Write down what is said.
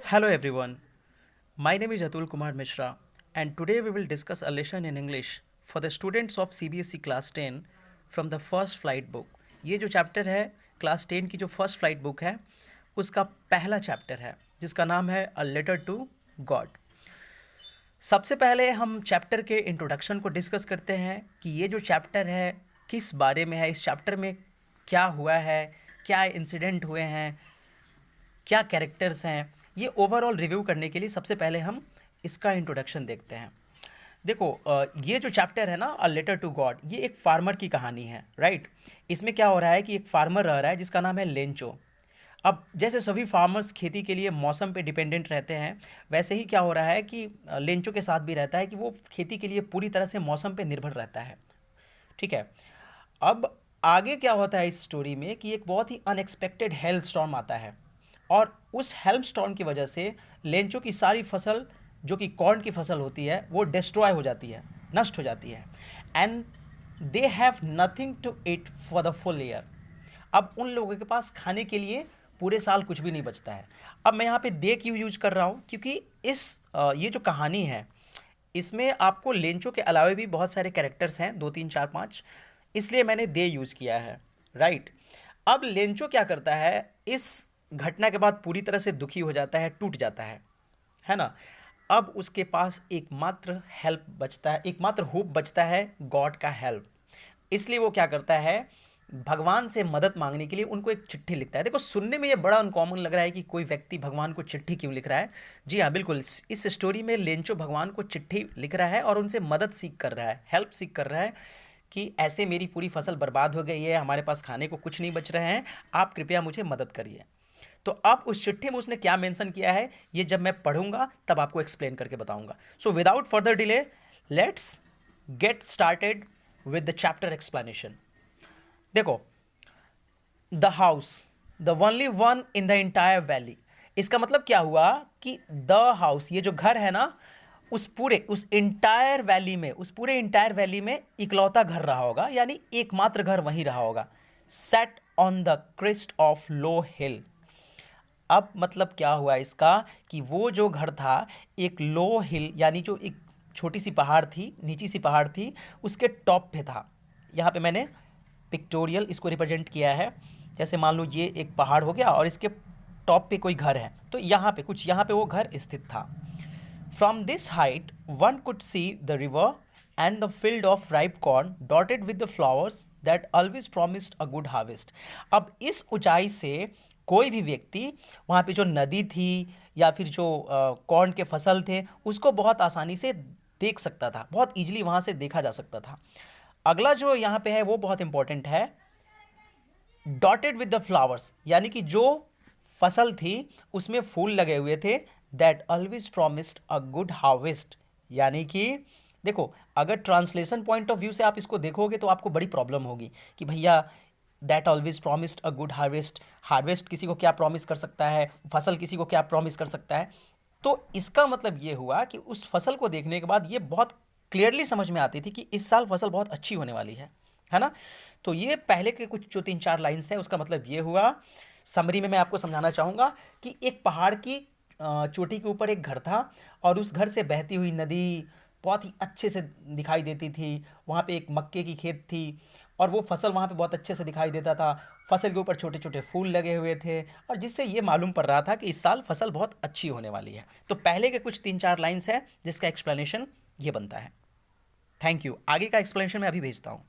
Hello everyone, my name is Atul Kumar Mishra and today we will discuss a lesson in English for the students of CBSE class 10 from the first flight book. ये जो chapter है class 10 की जो first flight book है उसका पहला chapter है जिसका नाम है अ लेटर टू गॉड। सबसे पहले हम चैप्टर के इंट्रोडक्शन को डिस्कस करते हैं कि ये जो चैप्टर है किस बारे में है, इस चैप्टर में क्या हुआ है, क्या इंसिडेंट हुए हैं, क्या कैरेक्टर्स हैं। ये ओवरऑल रिव्यू करने के लिए सबसे पहले हम इसका इंट्रोडक्शन देखते हैं। देखो ये जो चैप्टर है ना अ लेटर टू गॉड, ये एक फार्मर की कहानी है, राइट। इसमें क्या हो रहा है कि एक फार्मर रह रहा है जिसका नाम है लेंचो। अब जैसे सभी फार्मर्स खेती के लिए मौसम पे डिपेंडेंट रहते हैं, वैसे ही क्या हो रहा है कि लेंचो के साथ भी रहता है कि वो खेती के लिए पूरी तरह से मौसम पे निर्भर रहता है। ठीक है। अब आगे क्या होता है इस स्टोरी में कि एक बहुत ही अनएक्सपेक्टेड हेल स्टॉर्म आता है और उस हेल्म स्टॉर्म की वजह से लेंचो की सारी फसल जो कि कॉर्न की फसल होती है वो डिस्ट्रॉय हो जाती है, नष्ट हो जाती है। And they have nothing to eat for the full year. अब उन लोगों के पास खाने के लिए पूरे साल कुछ भी नहीं बचता है। अब मैं यहाँ पे दे क्यों यूज कर रहा हूँ, क्योंकि ये जो कहानी है इसमें आपको लेंचो के अलावा भी बहुत सारे कैरेक्टर्स हैं, 2 3 4 5, इसलिए मैंने दे यूज़ किया है, राइट। अब लेंचो क्या करता है, इस घटना के बाद पूरी तरह से दुखी हो जाता है, टूट जाता है ना। अब उसके पास एकमात्र हेल्प बचता है, एकमात्र होप बचता है गॉड का हेल्प। इसलिए वो क्या करता है, भगवान से मदद मांगने के लिए उनको एक चिट्ठी लिखता है। देखो सुनने में ये बड़ा अनकॉमन लग रहा है कि कोई व्यक्ति भगवान को चिट्ठी क्यों लिख रहा है। जी हाँ, बिल्कुल, इस स्टोरी में लेंचो भगवान को चिट्ठी लिख रहा है और उनसे मदद सीख कर रहा है, हेल्प सीख कर रहा है कि ऐसे मेरी पूरी फसल बर्बाद हो गई है, हमारे पास खाने को कुछ नहीं बच रहे हैं, आप कृपया मुझे मदद करिए। तो अब उस चिट्ठी में उसने क्या मेंशन किया है, ये जब मैं पढ़ूंगा तब आपको एक्सप्लेन करके बताऊंगा। So without further delay let's get started with the chapter explanation. देखो, the house, the only one in the entire valley. इसका मतलब क्या हुआ कि द हाउस, ये जो घर है ना, उस इंटायर वैली में, उस पूरे इंटायर वैली में इकलौता घर रहा होगा, यानी एकमात्र घर वहीं रहा होगा। Set on the crest of low hill. अब मतलब क्या हुआ इसका कि वो जो घर था एक लो हिल, यानी जो एक छोटी सी पहाड़ थी, नीची सी पहाड़ थी, उसके टॉप पे था। यहाँ पे मैंने पिक्टोरियल इसको रिप्रेजेंट किया है। जैसे मान लो ये एक पहाड़ हो गया और इसके टॉप पे कोई घर है, तो यहाँ पे वो घर स्थित था। From this height one could see the river and the field of ripe corn dotted with the flowers that always promised a good harvest. अब इस ऊंचाई से कोई भी व्यक्ति वहाँ पे जो नदी थी या फिर जो कॉर्न के फसल थे उसको बहुत आसानी से देख सकता था, बहुत ईजिली वहाँ से देखा जा सकता था। अगला जो यहाँ पे है वो बहुत इंपॉर्टेंट है, डॉटेड विद द फ्लावर्स, यानी कि जो फसल थी उसमें फूल लगे हुए थे। That always promised a good harvest, यानी कि देखो अगर ट्रांसलेशन पॉइंट ऑफ व्यू से आप इसको देखोगे तो आपको बड़ी प्रॉब्लम होगी कि भैया that always promised a good harvest, harvest किसी को क्या प्रॉमिस कर सकता है, फसल किसी को क्या प्रॉमिस कर सकता है। तो इसका मतलब ये हुआ कि उस फसल को देखने के बाद ये बहुत क्लियरली समझ में आती थी कि इस साल फसल बहुत अच्छी होने वाली है ना। तो ये पहले के कुछ जो 3 4 लाइन्स थे उसका मतलब ये हुआ। समरी में मैं आपको समझाना चाहूँगा कि एक पहाड़ की चोटी के ऊपर एक घर था और उस घर से बहती हुई नदी बहुत ही अच्छे से दिखाई देती थी। वहाँ पे एक मक्के की खेत थी और वो फसल वहाँ पे बहुत अच्छे से दिखाई देता था। फसल के ऊपर छोटे छोटे फूल लगे हुए थे और जिससे ये मालूम पड़ रहा था कि इस साल फसल बहुत अच्छी होने वाली है। तो पहले के कुछ 3 4 लाइन्स हैं जिसका एक्सप्लेनेशन ये बनता है। Thank you. आगे का एक्सप्लेनेशन मैं अभी भेजता हूँ।